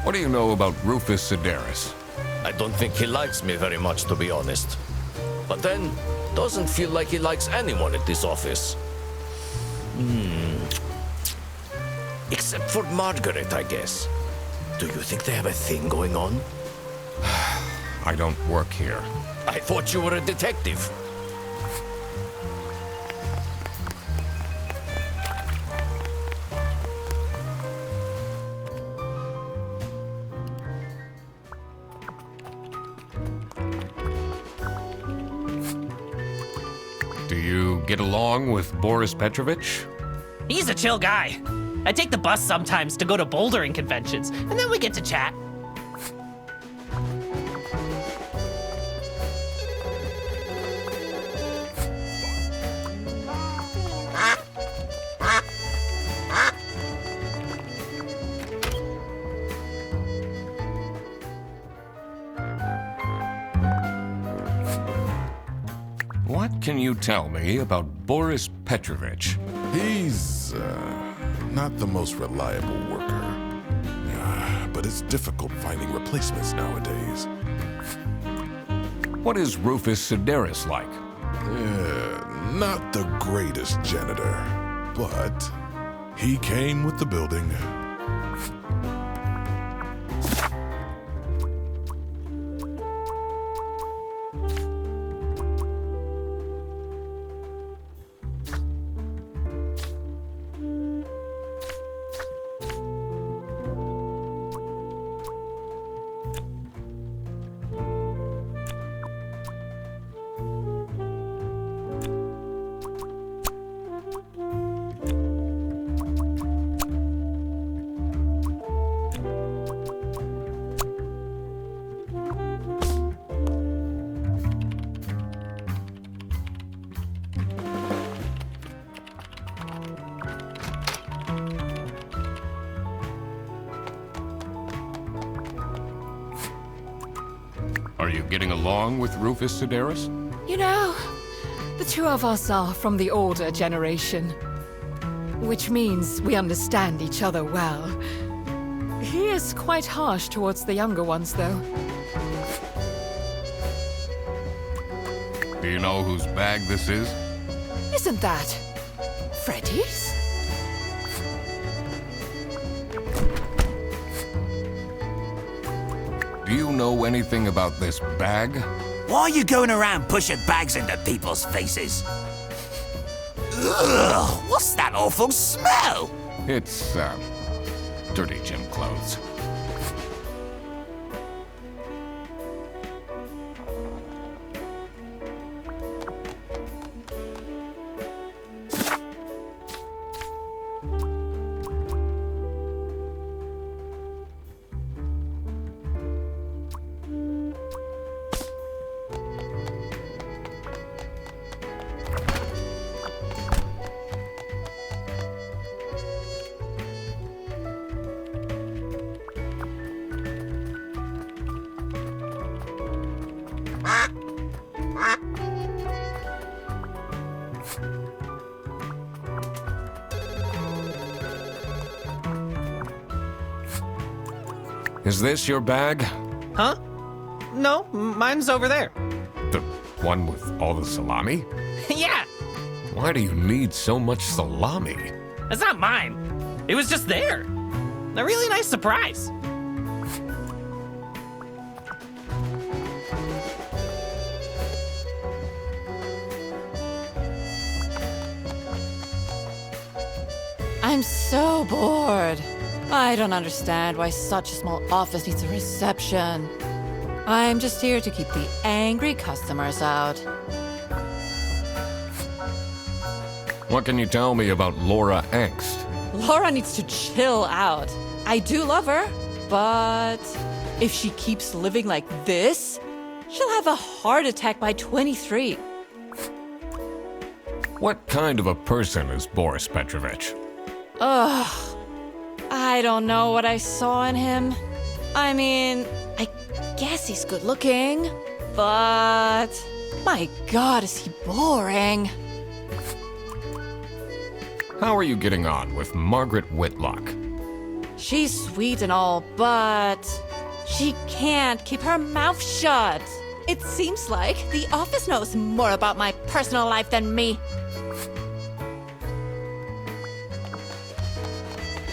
What do you know about Rufus Sedaris? I don't think he likes me very much, to be honest. But then, doesn't feel like he likes anyone at this office. Except for Margaret, I guess. Do you think they have a thing going on? I don't work here. I thought you were a detective. Do you get along with Boris Petrovich? He's a chill guy. I take the bus sometimes to go to bouldering conventions, and then we get to chat. What can you tell me about Boris Petrovich? He's, not the most reliable worker. But it's difficult finding replacements nowadays. What is Rufus Sedaris like? Not the greatest janitor, but he came with the building. Are you getting along with Rufus Sedaris? You know, the two of us are from the older generation, which means we understand each other well. He is quite harsh towards the younger ones, though. Do you know whose bag this is? Isn't that Freddy's? Do you know anything about this bag? Why are you going around pushing bags into people's faces? Ugh, what's that awful smell? It's, dirty gym clothes. Is this your bag? Huh? No, mine's over there. The one with all the salami? Yeah, Why do you need so much salami? it's not mine. It was just there. A really nice surprise. I'm so bored. I don't understand why such a small office needs a reception. I'm just here to keep the angry customers out. What can you tell me about Laura Angst? Laura needs to chill out. I do love her, but if she keeps living like this, she'll have a heart attack by 23. What kind of a person is Boris Petrovich? Ugh. I don't know what I saw in him. I mean, I guess he's good looking, but my God, is he boring. How are you getting on with Margaret Whitlock? she's sweet and all, but she can't keep her mouth shut. It seems like the office knows more about my personal life than me.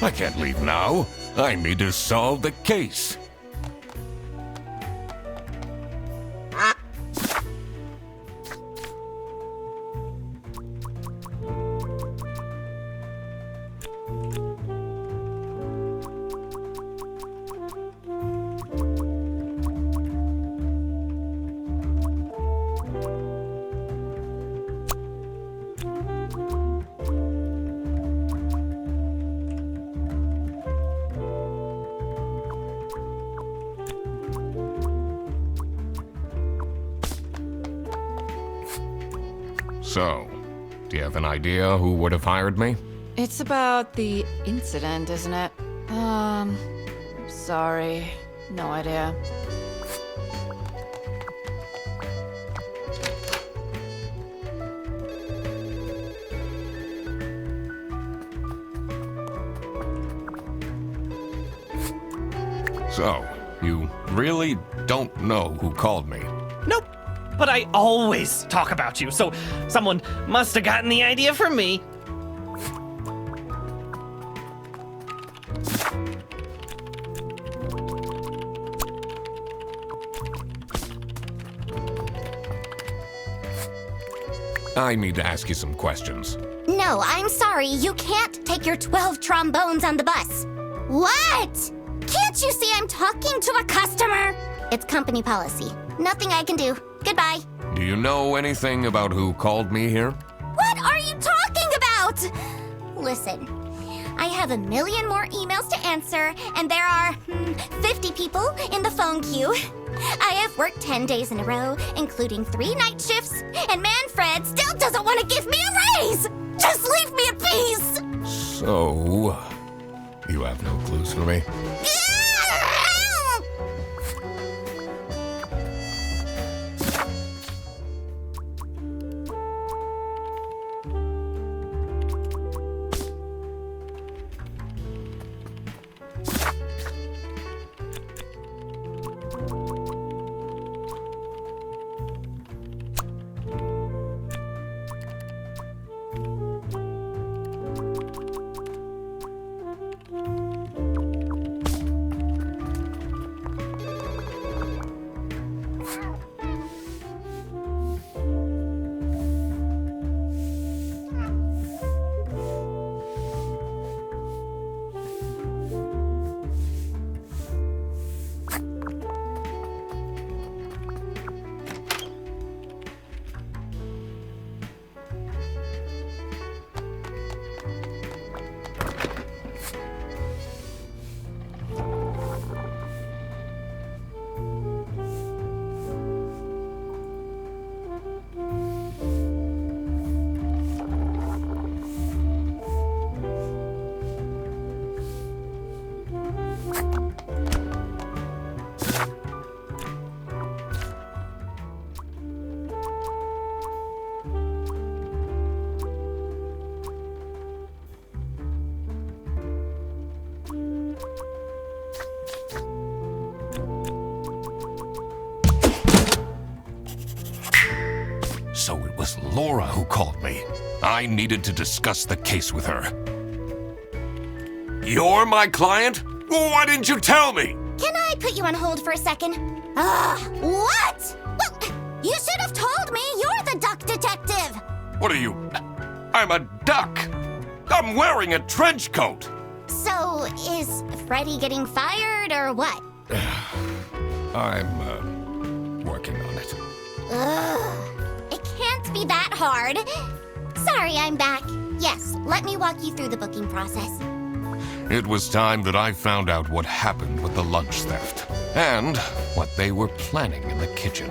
I can't leave now. I need to solve the case. So, do you have an idea who would have hired me? It's about the incident, isn't it? Sorry. No idea. So, you really don't know who called me? Nope. But I always talk about you, so someone must have gotten the idea from me. I need to ask you some questions. No, I'm sorry. You can't take your 12 trombones on the bus. What? Can't you see I'm talking to a customer? It's company policy. Nothing I can do. Goodbye. Do you know anything about who called me here? What are you talking about? Listen, I have a million more emails to answer, and there are 50 people in the phone queue. I have worked 10 days in a row, including 3 night shifts, and Manfred still doesn't want to give me a raise! Just leave me in peace! So, you have no clues for me? So it was Laura who called me. I needed to discuss the case with her. You're my client? Why didn't you tell me? Can I put you on hold for a second? What? Well, you should have told me you're the Duck Detective. What are you? I'm a duck. I'm wearing a trench coat. So, is Freddy getting fired or what? I'm working on it. It can't be that hard. Sorry, I'm back. Yes, let me walk you through the booking process. It was time that I found out what happened with the lunch theft and what they were planning in the kitchen.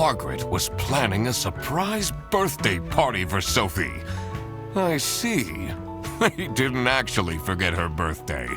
Margaret was planning a surprise birthday party for Sophie. I see. They didn't actually forget her birthday.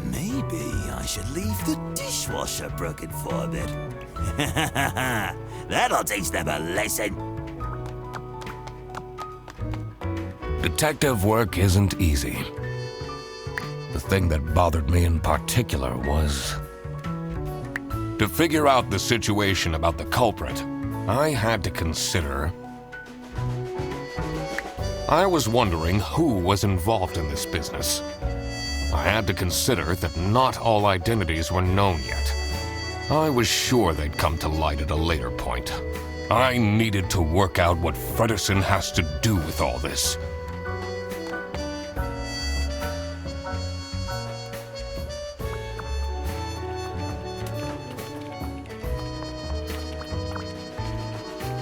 Maybe I should leave the dishwasher broken for a bit. That'll teach them a lesson. Detective work isn't easy. The thing that bothered me in particular was... to figure out the situation about the culprit, I had to consider... I was wondering who was involved in this business. I had to consider that not all identities were known yet. I was sure they'd come to light at a later point. I needed to work out what Fredersen has to do with all this.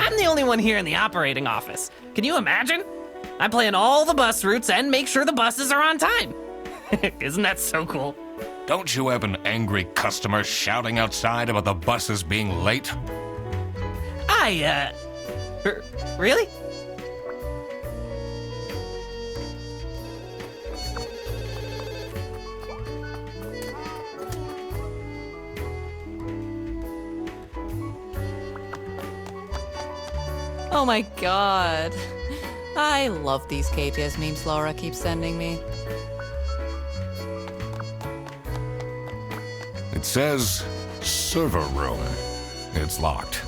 I'm the only one here in the operating office. Can you imagine? I plan all the bus routes and make sure the buses are on time. Isn't that so cool? Don't you have an angry customer shouting outside about the buses being late? Really? Oh my god. I love these KTS memes Laura keeps sending me. It says server room. It's locked.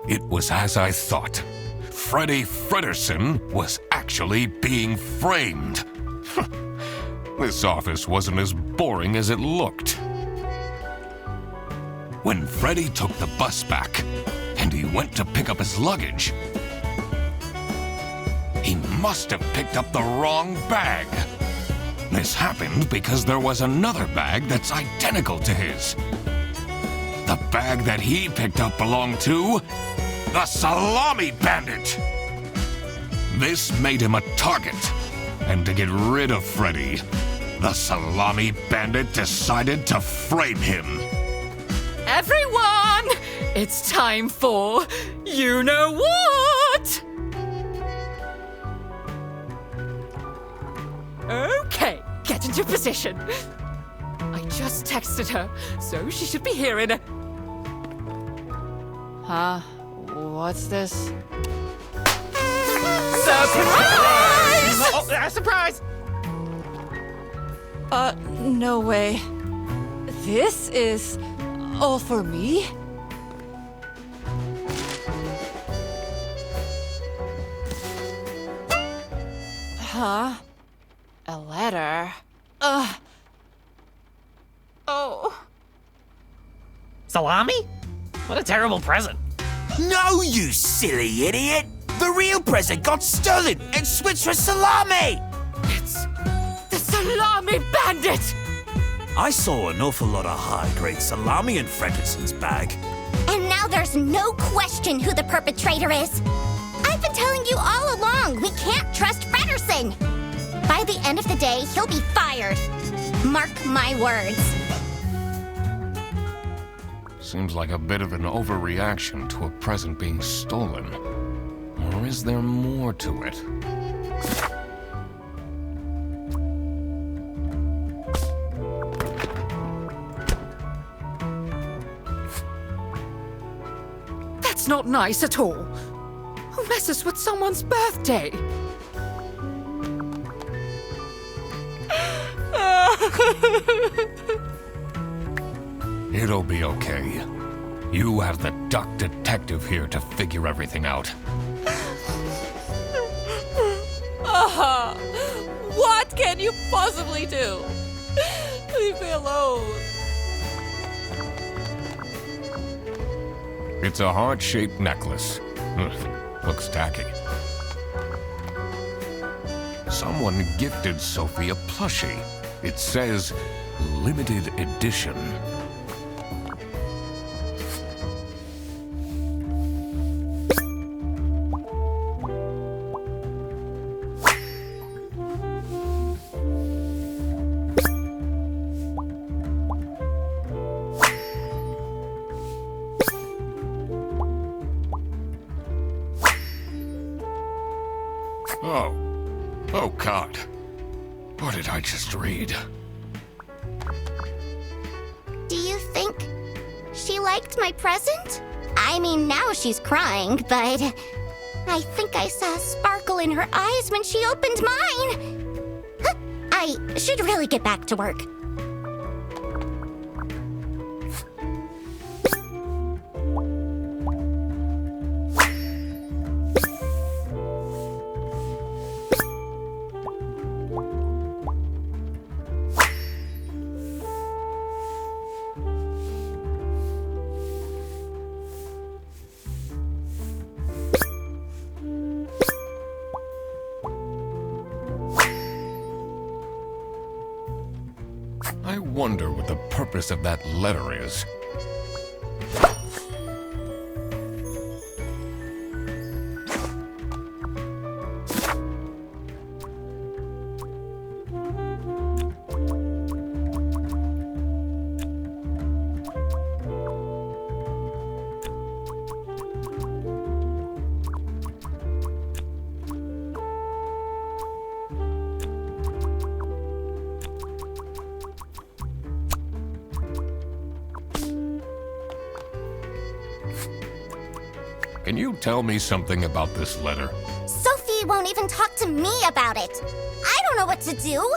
It was as I thought. Freddy Fredersen was actually being framed. This office wasn't as boring as it looked. When Freddy took the bus back, and he went to pick up his luggage, he must have picked up the wrong bag. This happened because there was another bag that's identical to his. The bag that he picked up belonged to the Salami Bandit. This made him a target, and to get rid of Freddy, the Salami Bandit decided to frame him. Everyone! It's time for you know what! Okay, get into position. I just texted her, so she should be here in a... Huh? What's this? Surprise! Surprise! No way. This is all for me? Huh? A letter? Ugh. Oh. Salami? What a terrible present. No, you silly idiot! The real present got stolen and switched for Salami! It's the Salami Bandit! I saw an awful lot of high-grade salami in Fredrickson's bag. And now there's no question who the perpetrator is. I've been telling you all along, we can't trust Frederson. By the end of the day, he'll be fired. Mark my words. Seems like a bit of an overreaction to a present being stolen. Or is there more to it? That's not nice at all. Who messes with someone's birthday? It'll be okay. You have the Duck Detective here to figure everything out. What can you possibly do? Leave me alone. It's a heart-shaped necklace. Looks tacky. Someone gifted Sophie a plushie. It says, limited edition. Oh God. What did I just read? Do you think she liked my present? I mean, now she's crying, but I think I saw a sparkle in her eyes when she opened mine. Huh, I should really get back to work. I wonder what the purpose of that letter is. Can you tell me something about this letter? Sophie won't even talk to me about it. I don't know what to do.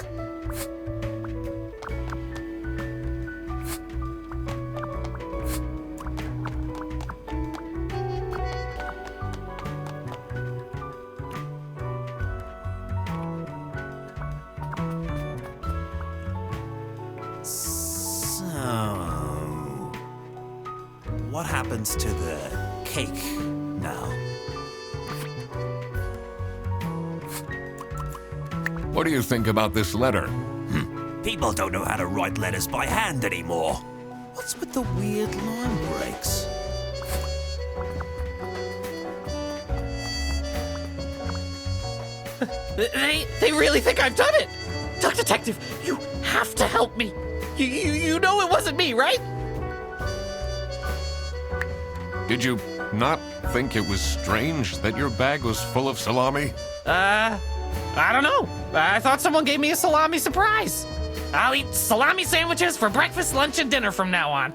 So, what happens to the cake now? What do you think about this letter? People don't know how to write letters by hand anymore. What's with the weird line breaks? They really think I've done it! Duck Detective, you have to help me! You know it wasn't me, right? Did you not think it was strange that your bag was full of salami? I don't know. I thought someone gave me a salami surprise. I'll eat salami sandwiches for breakfast, lunch, and dinner from now on.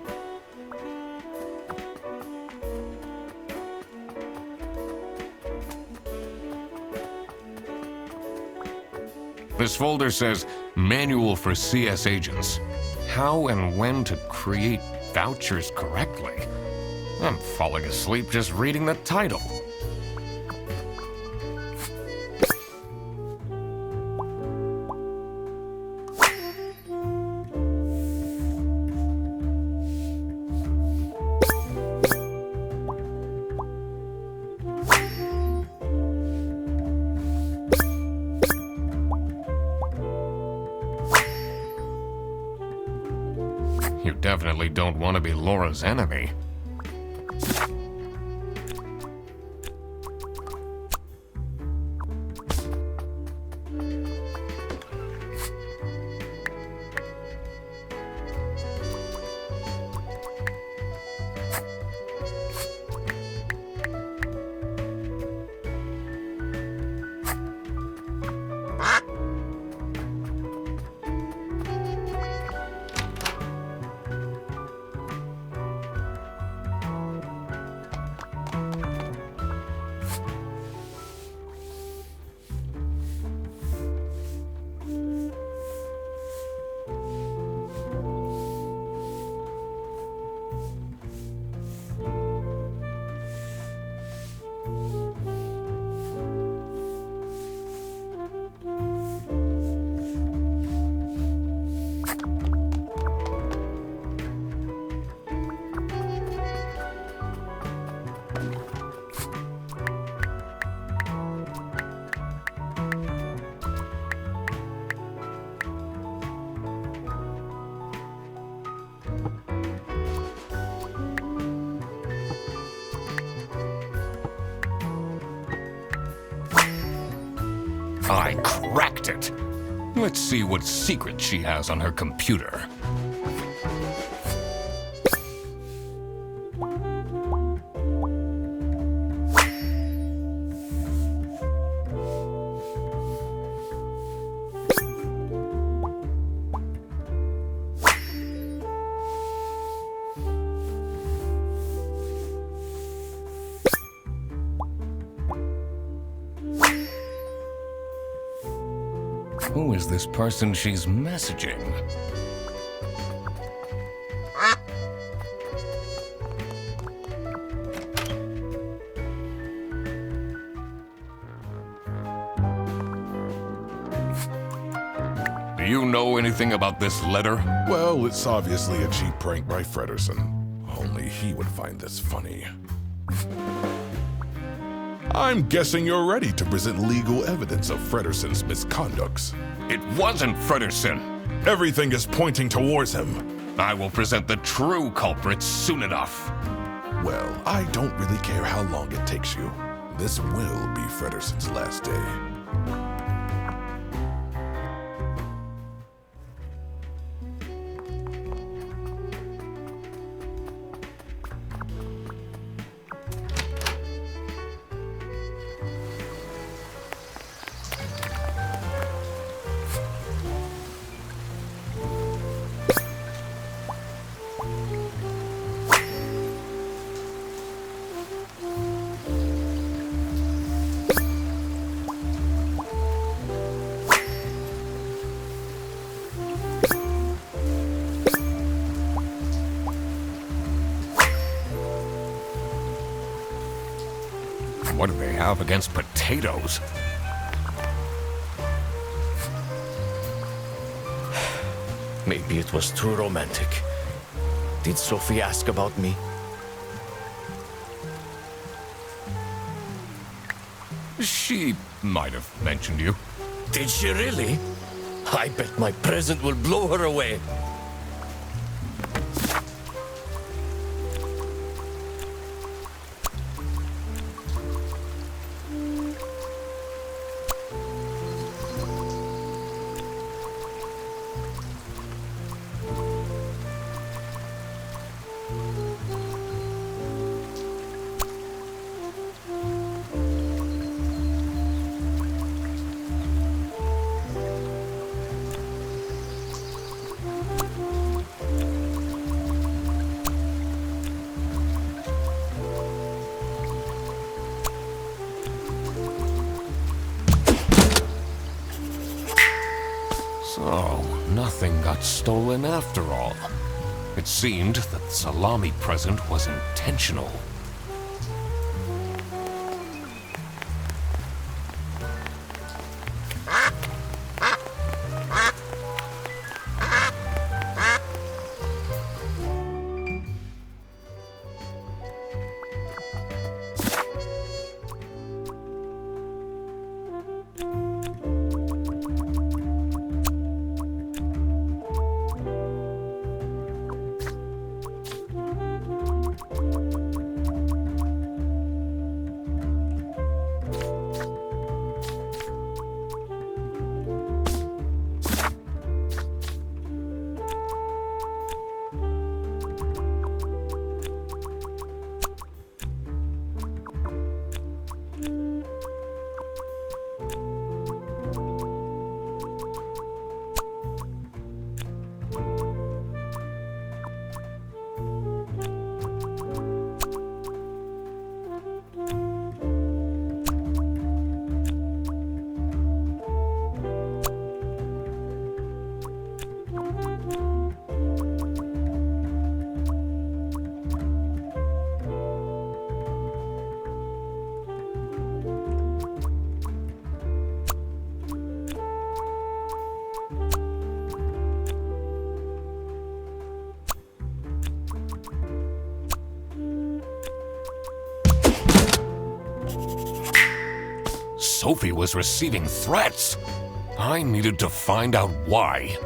This folder says Manual for CS Agents. How and when to create vouchers correctly. I'm falling asleep just reading the title. definitely don't want to be Laura's enemy. I cracked it. Let's see what secret she has on her computer. Who is this person she's messaging? Do you know anything about this letter? Well, it's obviously a cheap prank by Fredersen. Only he would find this funny. I'm guessing you're ready to present legal evidence of Fredersen's misconducts. It wasn't Fredersen. Everything is pointing towards him. I will present the true culprits soon enough. Well, I don't really care how long it takes you. This will be Fredersen's last day. What do they have against potatoes? Maybe it was too romantic. Did Sophie ask about me? She might have mentioned you. Did she really? I bet my present will blow her away. So, nothing got stolen after all. It seemed that the salami present was intentional. Sophie was receiving threats. I needed to find out why.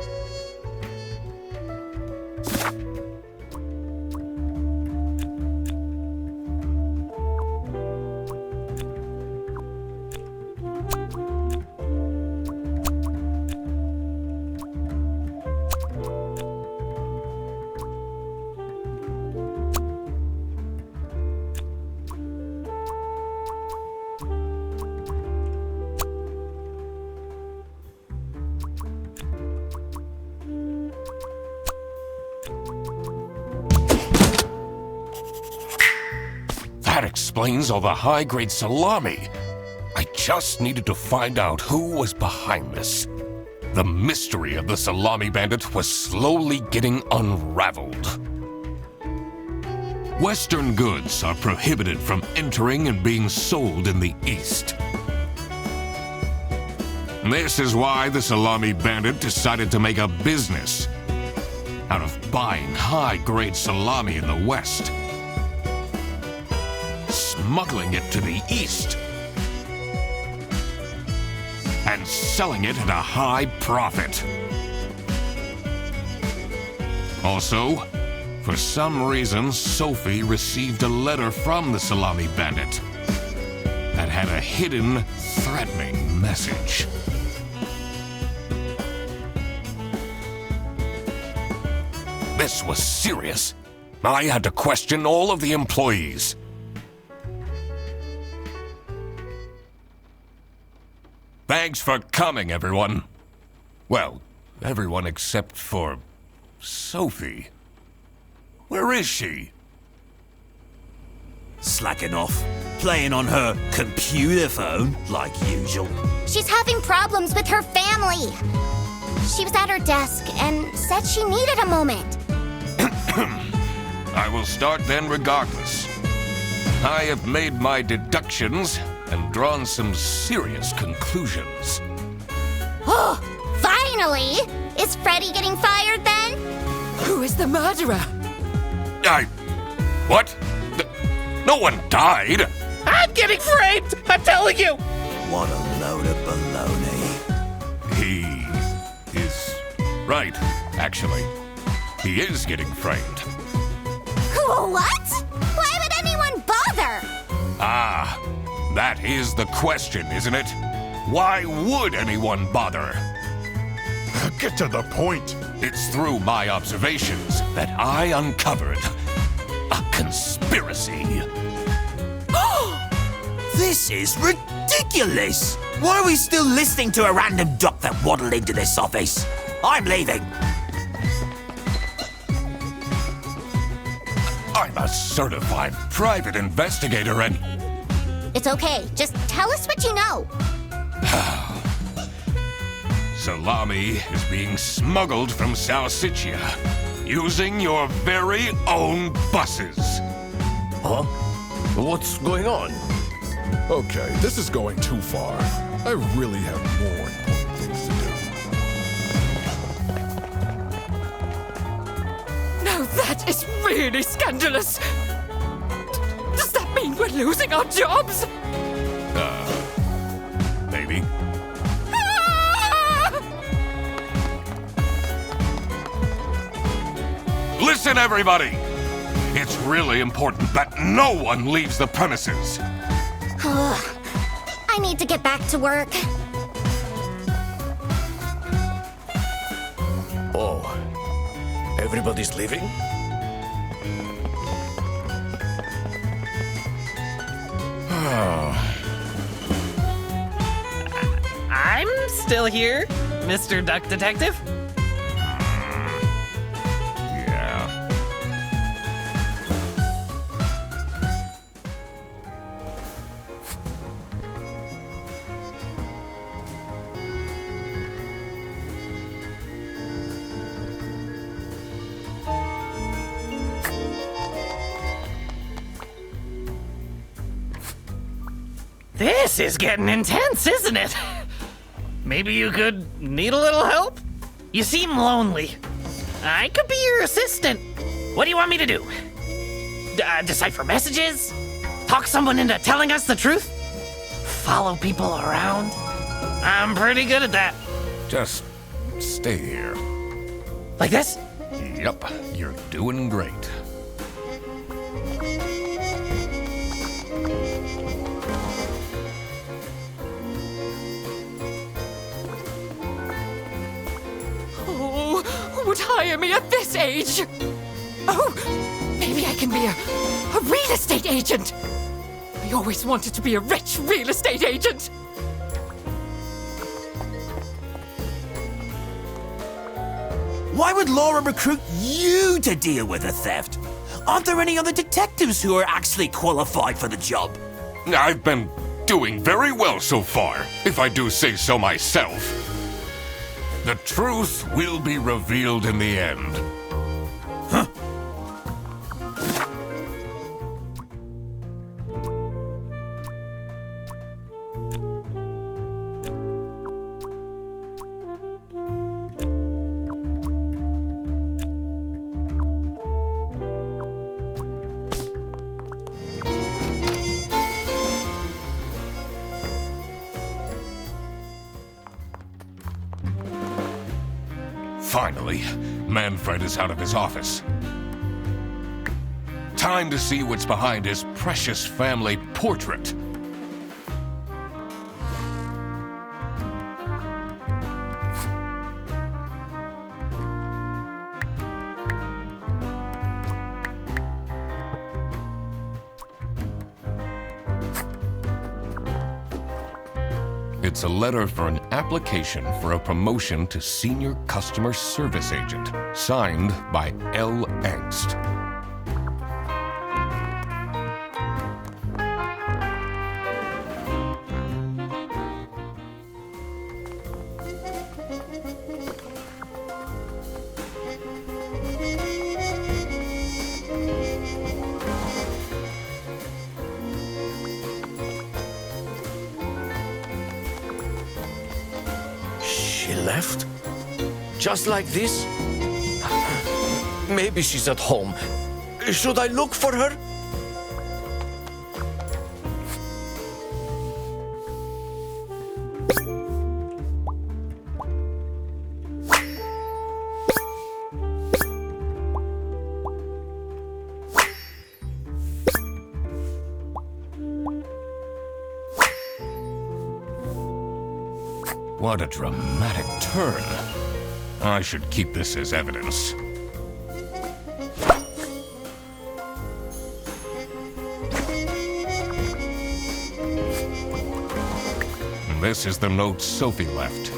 That explains all the high-grade salami. I just needed to find out who was behind this. The mystery of the salami bandit was slowly getting unraveled. Western goods are prohibited from entering and being sold in the East. This is why the salami bandit decided to make a business out of buying high-grade salami in the West, smuggling it to the East, and selling it at a high profit. Also, for some reason, Sophie received a letter from the salami bandit that had a hidden, threatening message. This was serious. I had to question all of the employees. Thanks for coming, everyone. Well, everyone except for Sophie. Where is she? Slacking off. Playing on her computer phone, like usual. She's having problems with her family. She was at her desk and said she needed a moment. I will start then regardless. I have made my deductions and drawn some serious conclusions. Oh, finally! Is Freddy getting fired then? Who is the murderer? What? No one died! I'm getting framed! I'm telling you! What a load of baloney. He is right, actually. He is getting framed. What? Why would anyone bother? Ah, that is the question, isn't it? Why would anyone bother? Get to the point. It's through my observations that I uncovered a conspiracy. This is ridiculous! Why are we still listening to a random duck that waddled into this office? I'm leaving. I'm a certified private investigator and... It's okay. Just tell us what you know. Salami is being smuggled from Salsiccia using your very own buses. Huh? What's going on? Okay, this is going too far. I really have more important things to do. Now that is really scandalous. Does that mean we're losing our jobs? Maybe. Listen, everybody! It's really important that no one leaves the premises. I need to get back to work. Oh, everybody's leaving? I'm still here, Mr. Duck Detective. Yeah. This is getting intense, isn't it? Maybe you could need a little help? You seem lonely. I could be your assistant. What do you want me to do? Decipher messages? Talk someone into telling us the truth? follow people around? I'm pretty good at that. Just stay here. Like this? Yup, you're doing great. Oh, who would hire me at this age? Oh, maybe I can be a real estate agent. I always wanted to be a rich real estate agent. Why would Laura recruit you to deal with the theft? Aren't there any other detectives who are actually qualified for the job? I've been doing very well so far, if I do say so myself. The truth will be revealed in the end. Finally, Manfred is out of his office. Time to see what's behind his precious family portrait. It's a letter for an application for a promotion to Senior Customer Service Agent, signed by L. Angst. She left? Just like this? Maybe she's at home. Should I look for her? What a dramatic turn. I should keep this as evidence. This is the note Sophie left.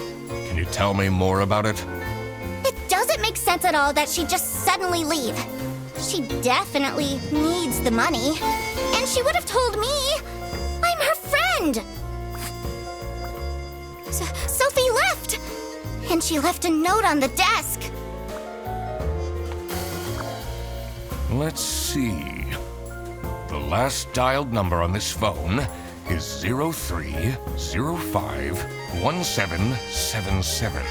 Can you tell me more about it? It doesn't make sense at all that she'd just suddenly leave. She definitely needs the money. And she would have told me. I'm her friend. Sophie left. And she left a note on the desk. Let's see. The last dialed number on this phone is 03051777.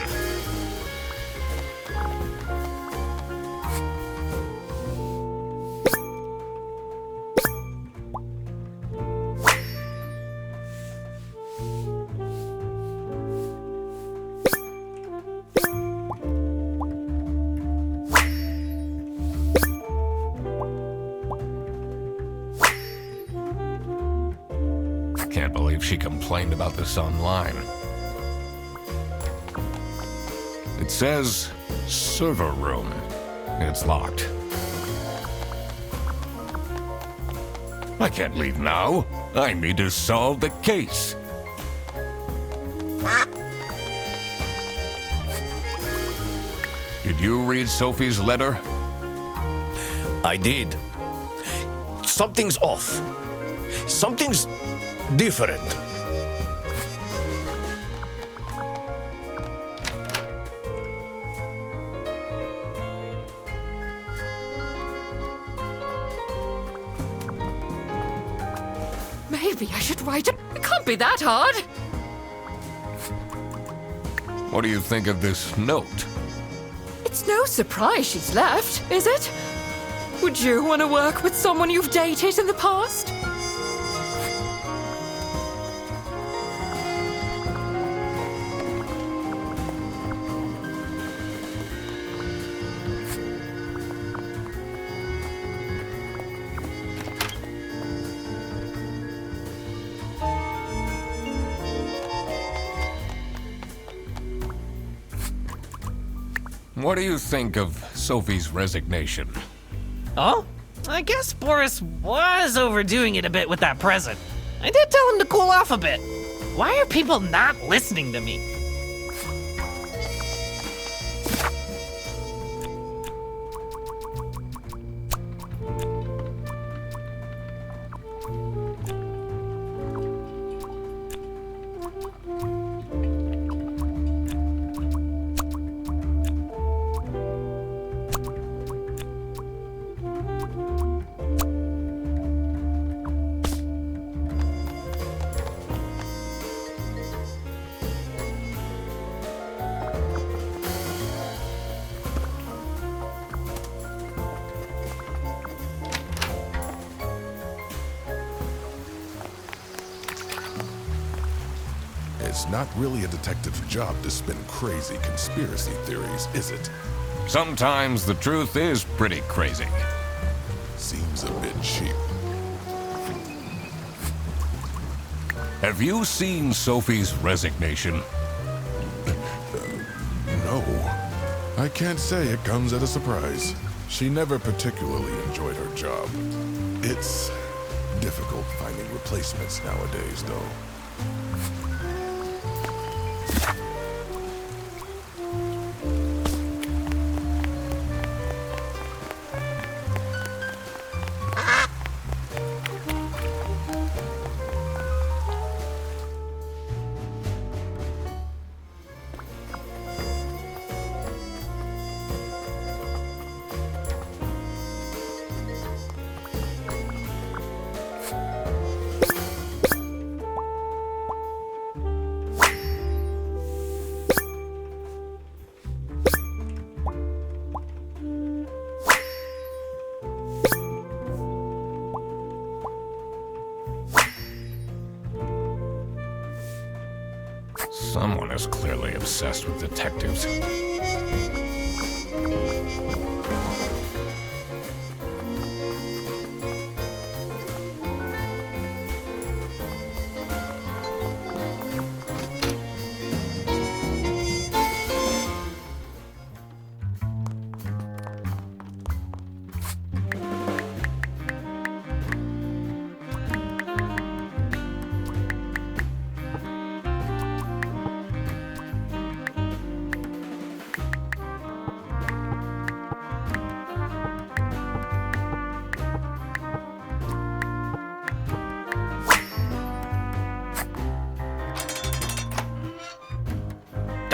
Can't believe she complained about this online. It says server room. It's locked. I can't leave now. I need to solve the case. Did you read Sophie's letter? I did. Something's off. Something's different. Maybe I should write it. It can't be that hard. What do you think of this note? It's no surprise she's left, is it? Would you want to work with someone you've dated in the past? what do you think of Sophie's resignation? Oh? I guess Boris was overdoing it a bit with that present. I did tell him to cool off a bit. Why are people not listening to me? It's not really a detective's job to spin crazy conspiracy theories, is it? Sometimes the truth is pretty crazy. Seems a bit cheap. Have you seen Sophie's resignation? No. I can't say it comes at a surprise. She never particularly enjoyed her job. It's difficult finding replacements nowadays, though. Someone is clearly obsessed with detectives.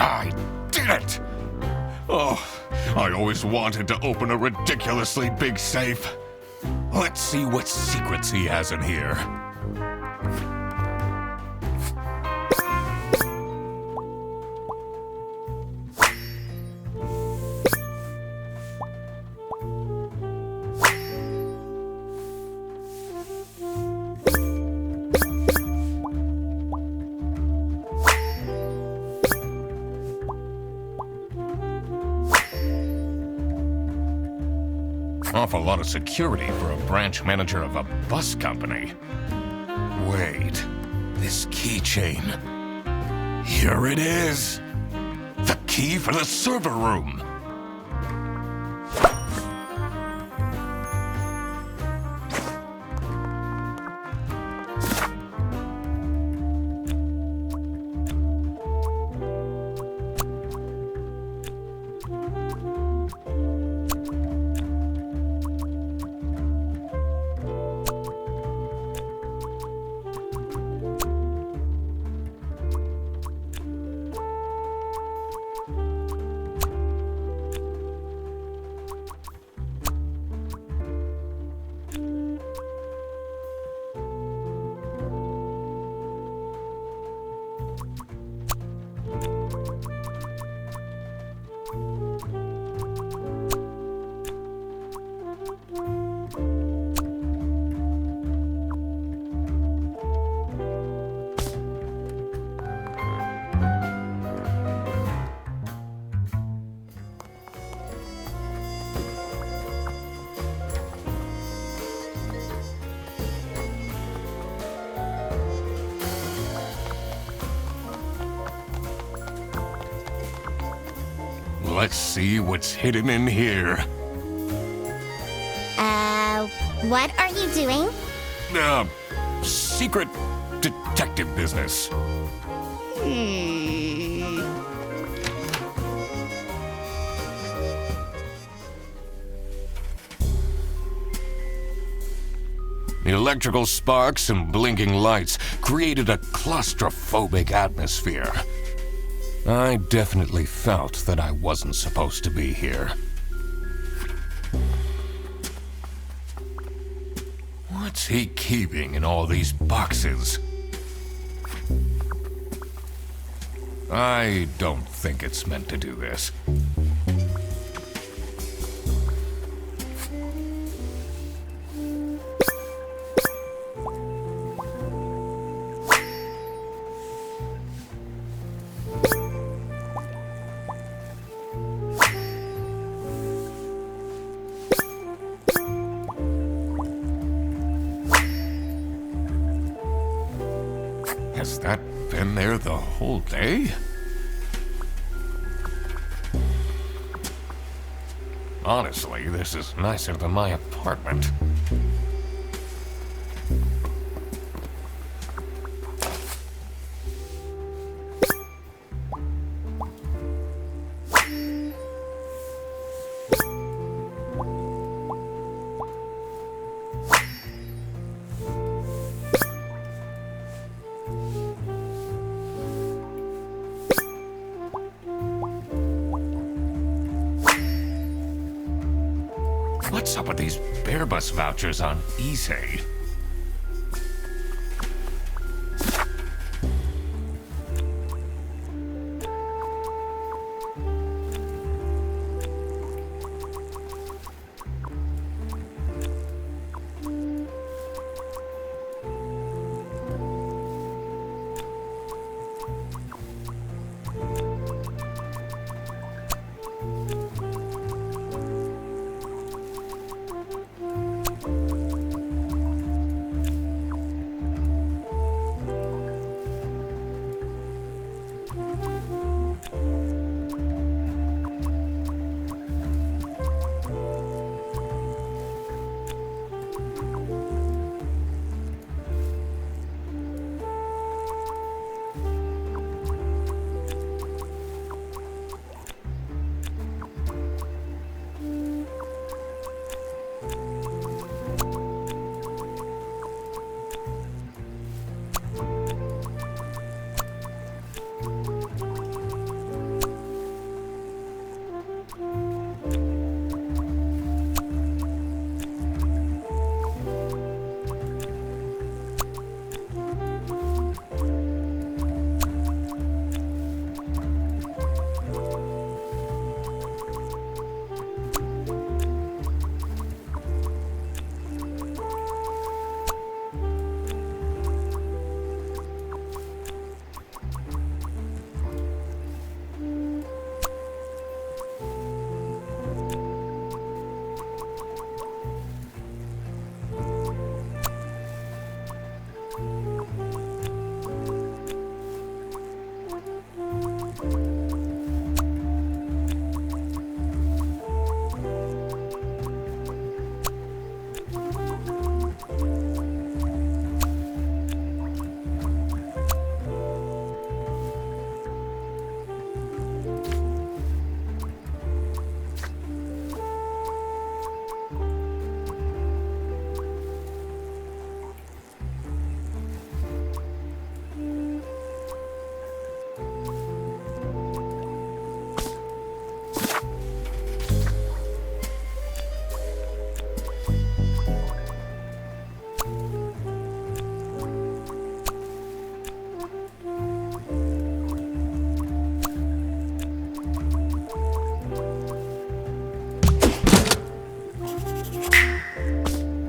I did it! Oh, I always wanted to open a ridiculously big safe. Let's see what secrets he has in here. Awful lot of security for a branch manager of a bus company. Wait, this keychain. Here it is. The key for the server room. Let's see what's hidden in here. What are you doing? Secret detective business. The electrical sparks and blinking lights created a claustrophobic atmosphere. I definitely felt that I wasn't supposed to be here. What's he keeping in all these boxes? I don't think it's meant to do this. Has that been there the whole day? Honestly, this is nicer than my apartment. What's up with these Bearbus vouchers on eBay?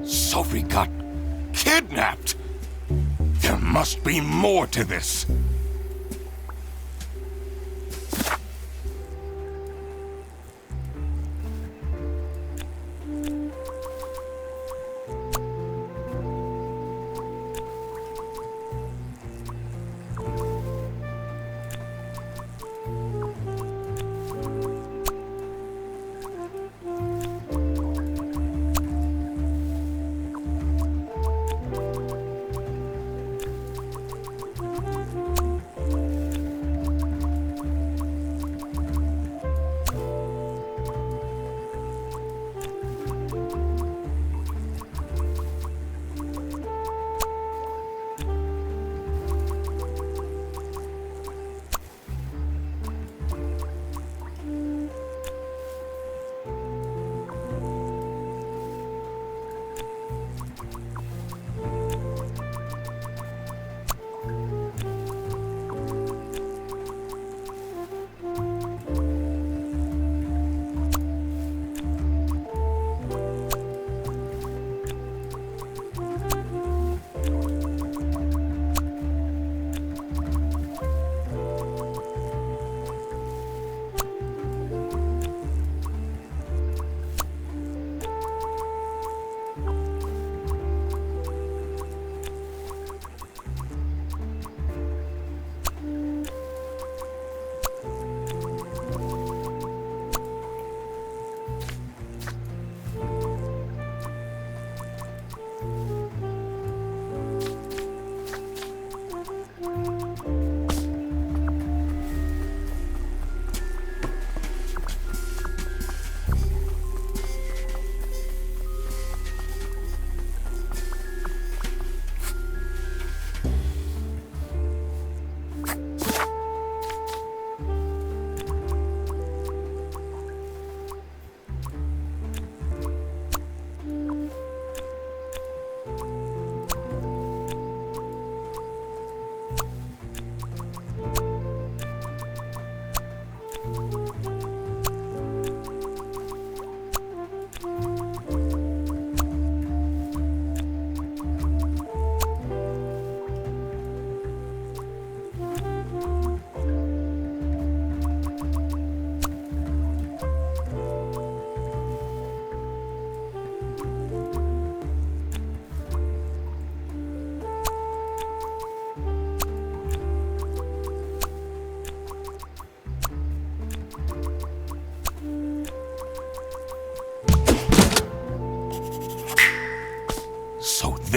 Sophie got kidnapped. There must be more to this.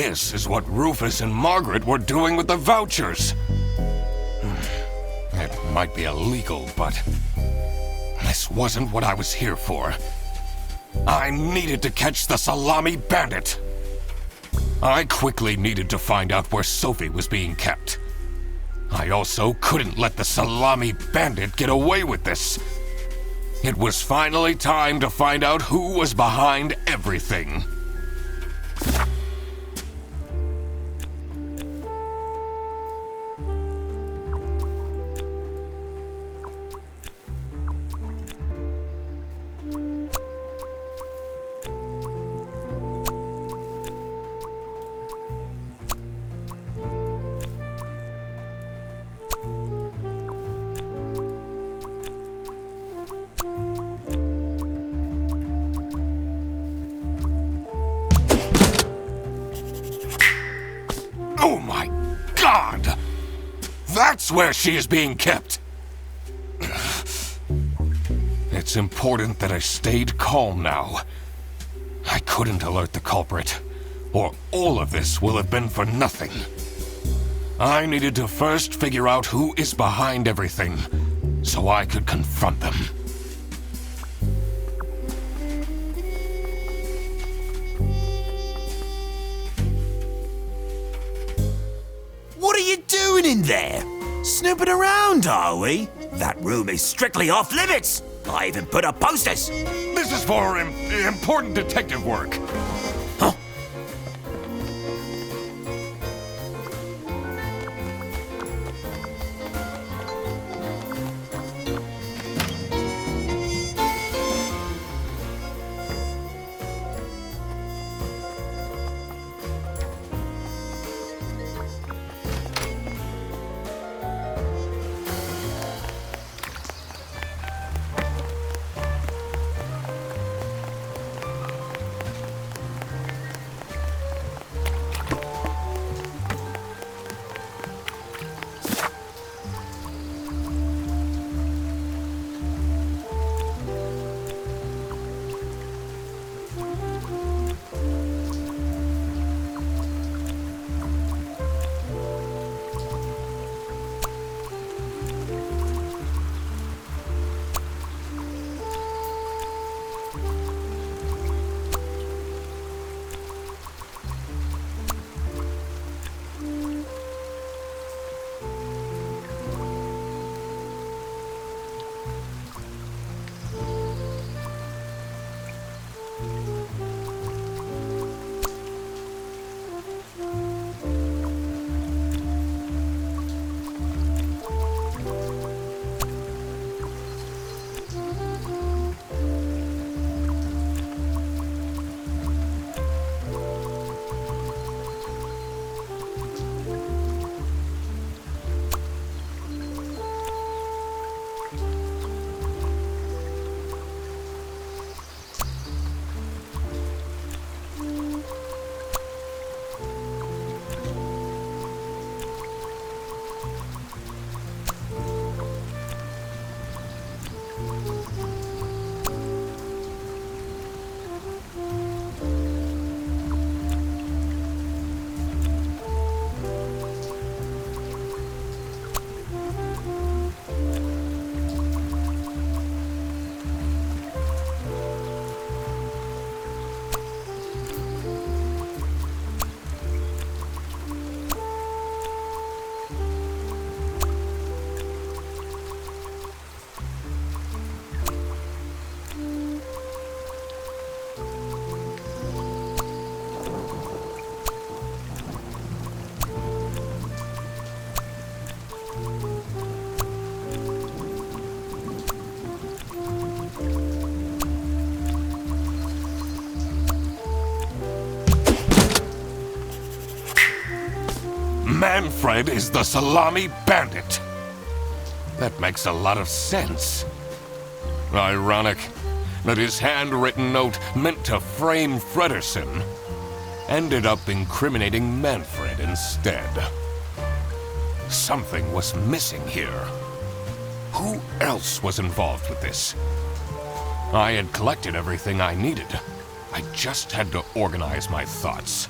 this is what Rufus and Margaret were doing with the vouchers. It might be illegal, but this wasn't what I was here for. I needed to catch the Salami Bandit. I quickly needed to find out where Sophie was being kept. I also couldn't let the Salami Bandit get away with this. It was finally time to find out who was behind everything. Oh my God! That's where she is being kept! It's important that I stayed calm now. I couldn't alert the culprit, or all of this will have been for nothing. I needed to first figure out who is behind everything, so I could confront them. What are you doing in there? Snooping around, are we? That room is strictly off limits. I even put up posters. This is for important detective work. Huh? Manfred is the Salami Bandit. That makes a lot of sense. Ironic that his handwritten note meant to frame Fredersen ended up incriminating Manfred instead. Something was missing here. Who else was involved with this? I had collected everything I needed. I just had to organize my thoughts.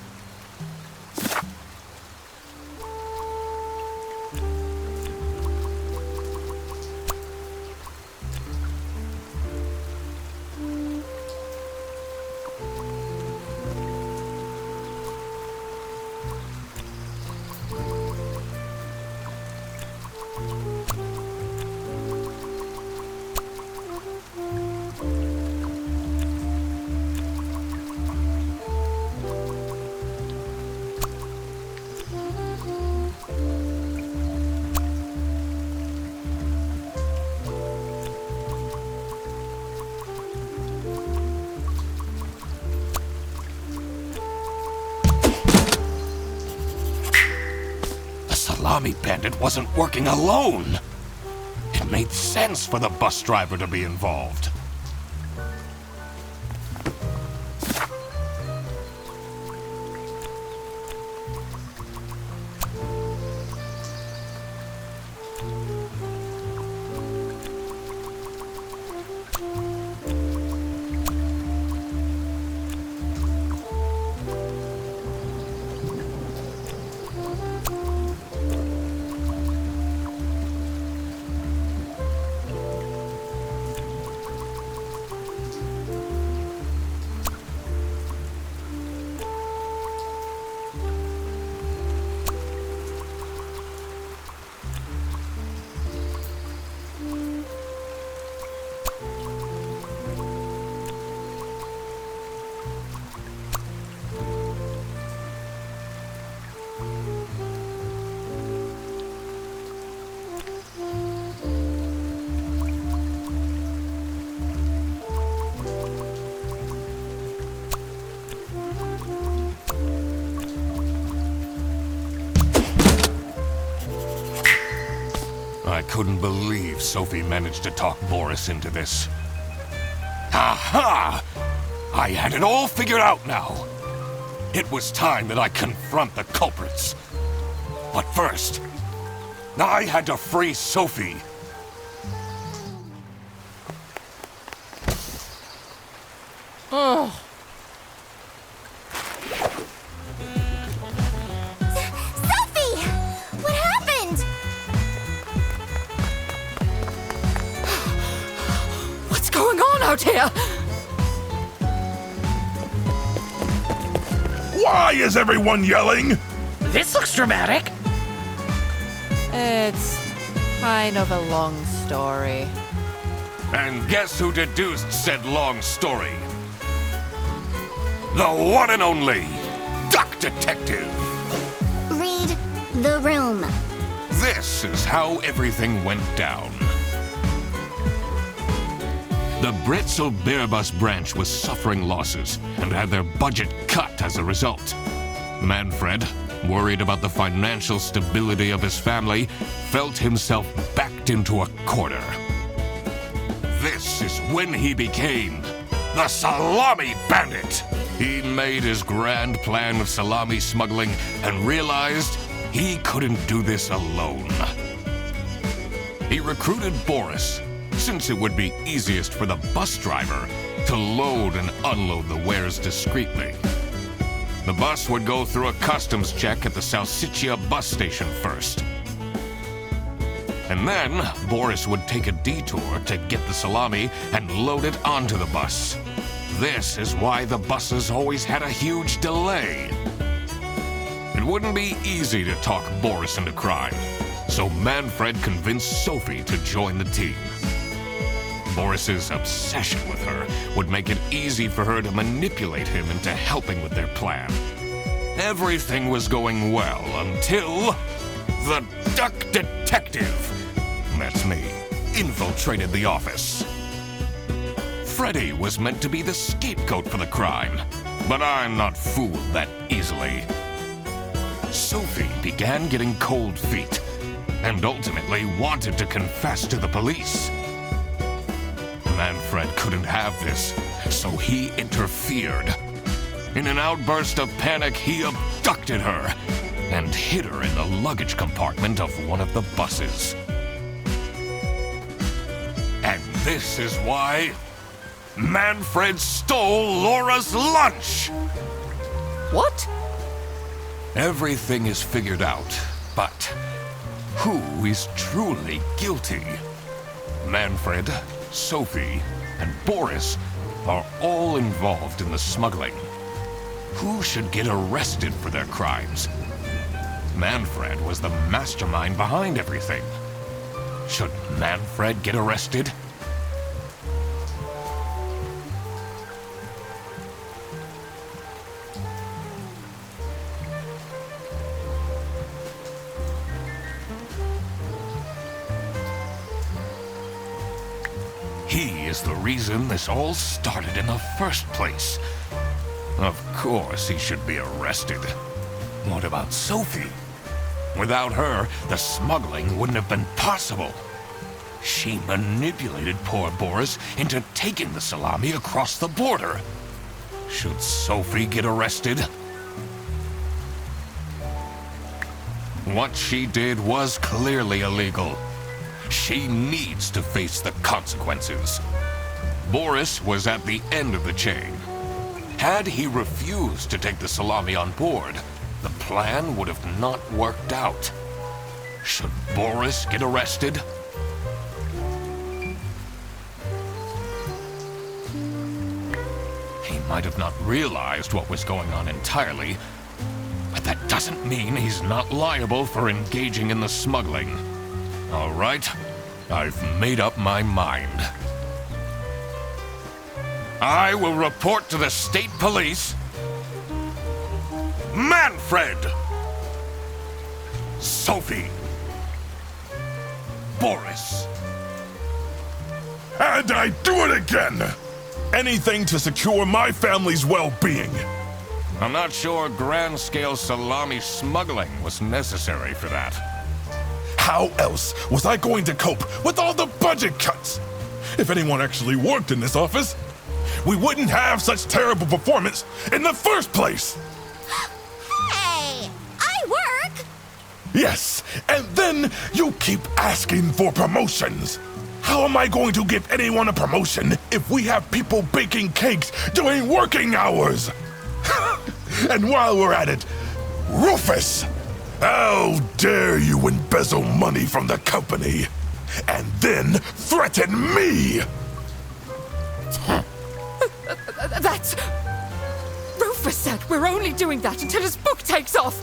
salami bandit wasn't working alone. It made sense for the bus driver to be involved. I couldn't believe Sophie managed to talk Boris into this. Aha! I had it all figured out now. It was time that I confront the culprits. But first, I had to free Sophie. Oh. Sophie! What happened? What's going on out here? Why is everyone yelling? This looks dramatic. It's kind of a long story. And guess who deduced said long story? The one and only Duck Detective. Read the room. This is how everything went down. The Britzel Bearbus branch was suffering losses and had their budget cut as a result. Manfred, worried about the financial stability of his family, felt himself backed into a corner. This is when he became the Salami Bandit. He made his grand plan of salami smuggling and realized he couldn't do this alone. He recruited Boris, since it would be easiest for the bus driver to load and unload the wares discreetly. The bus would go through a customs check at the Salsiccia bus station first. And then Boris would take a detour to get the salami and load it onto the bus. This is why the buses always had a huge delay. It wouldn't be easy to talk Boris into crime, so Manfred convinced Sophie to join the team. Boris's obsession with her would make it easy for her to manipulate him into helping with their plan. Everything was going well until the Duck Detective, that's me, infiltrated the office. Freddy was meant to be the scapegoat for the crime, but I'm not fooled that easily. Sophie began getting cold feet and ultimately wanted to confess to the police. Manfred couldn't have this, so he interfered. In an outburst of panic, he abducted her and hid her in the luggage compartment of one of the buses. And this is why Manfred stole Laura's lunch! What? Everything is figured out, but who is truly guilty? Manfred, Sophie, and Boris are all involved in the smuggling. Who should get arrested for their crimes? Manfred was the mastermind behind everything. Should Manfred get arrested? He is the reason this all started in the first place. Of course he should be arrested. What about Sophie? Without her, the smuggling wouldn't have been possible. She manipulated poor Boris into taking the salami across the border. Should Sophie get arrested? What she did was clearly illegal. She needs to face the consequences. Boris was at the end of the chain. Had he refused to take the salami on board, the plan would have not worked out. Should Boris get arrested? He might have not realized what was going on entirely, but that doesn't mean he's not liable for engaging in the smuggling. All right, I've made up my mind. I will report to the state police. Manfred! Sophie! Boris! And I do it again! Anything to secure my family's well-being. I'm not sure grand-scale salami smuggling was necessary for that. How else was I going to cope with all the budget cuts? If anyone actually worked in this office, we wouldn't have such terrible performance in the first place! Hey! I work! Yes, and then you keep asking for promotions. How am I going to give anyone a promotion if we have people baking cakes during working hours? And while we're at it, Rufus! How dare you embezzle money from the company and then threaten me? That's... Rufus said we're only doing that until his book takes off.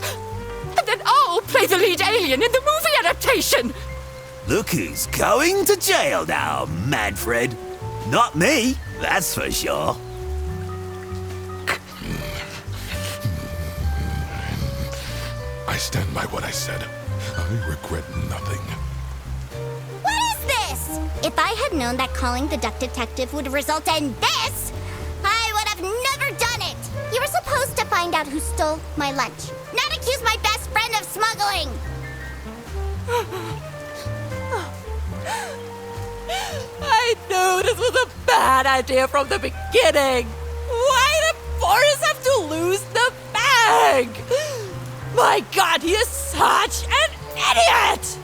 And then I'll play the lead alien in the movie adaptation. Look who's going to jail now, Manfred. Not me, that's for sure. I stand by what I said. I regret nothing. What is this? If I had known that calling the Duck Detective would result in this, I would have never done it! You were supposed to find out who stole my lunch, not accuse my best friend of smuggling! I knew this was a bad idea from the beginning. Why did Boris have to lose the bag? My God, he is such an idiot!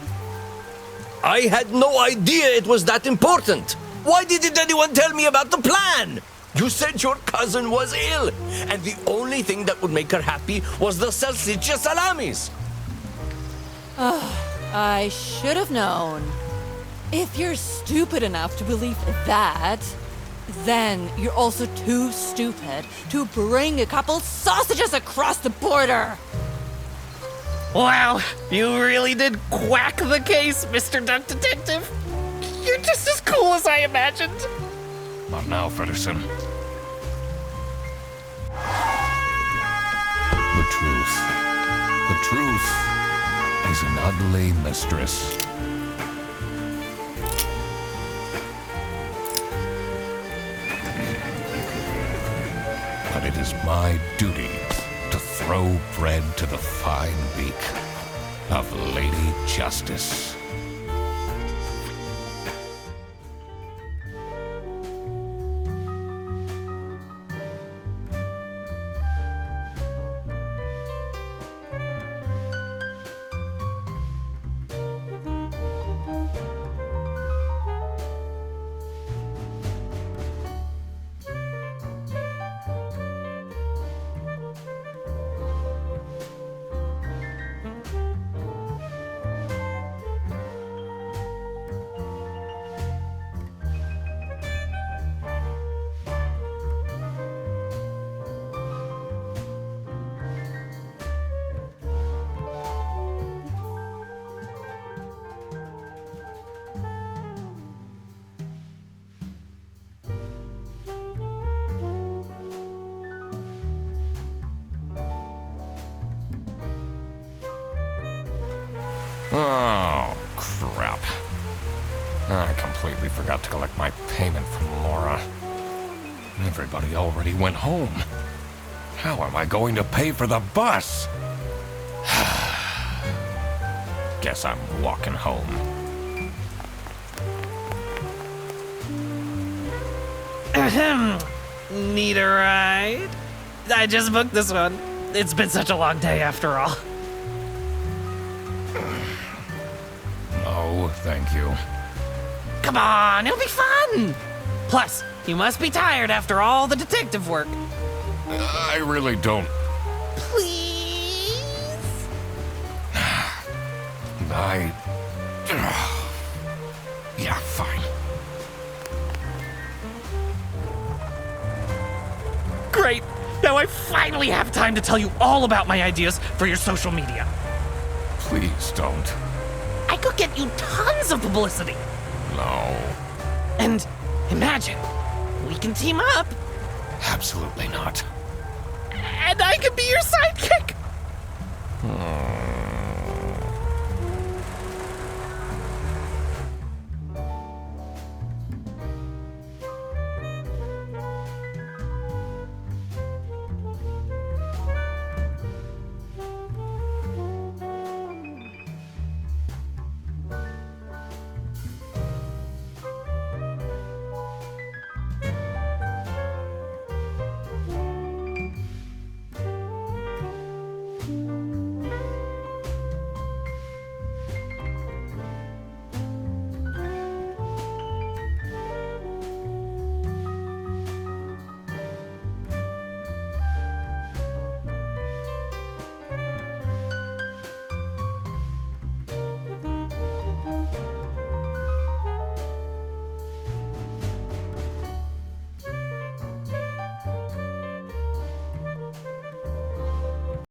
I had no idea it was that important. Why didn't anyone tell me about the plan? You said your cousin was ill, and the only thing that would make her happy was the salsiccia salamis. I should have known. If you're stupid enough to believe that, then you're also too stupid to bring a couple sausages across the border. Wow, you really did quack the case, Mr. Duck Detective. You're just as cool as I imagined. Not now, Fredderson. The truth. The truth is an ugly mistress. But it is my duty to throw bread to the fine beak of Lady Justice. Oh, crap. I completely forgot to collect my payment from Laura. Everybody already went home. How am I going to pay for the bus? Guess I'm walking home. Ahem. Need a ride? I just booked this one. It's been such a long day after all. No, thank you. Come on, it'll be fun! Plus, you must be tired after all the detective work. I really don't. Please? Yeah, fine. Great! Now I finally have time to tell you all about my ideas for your social media. Please don't. I could get you tons of publicity. No. And imagine, we can team up, Absolutely not. and I could be your sidekick. Oh.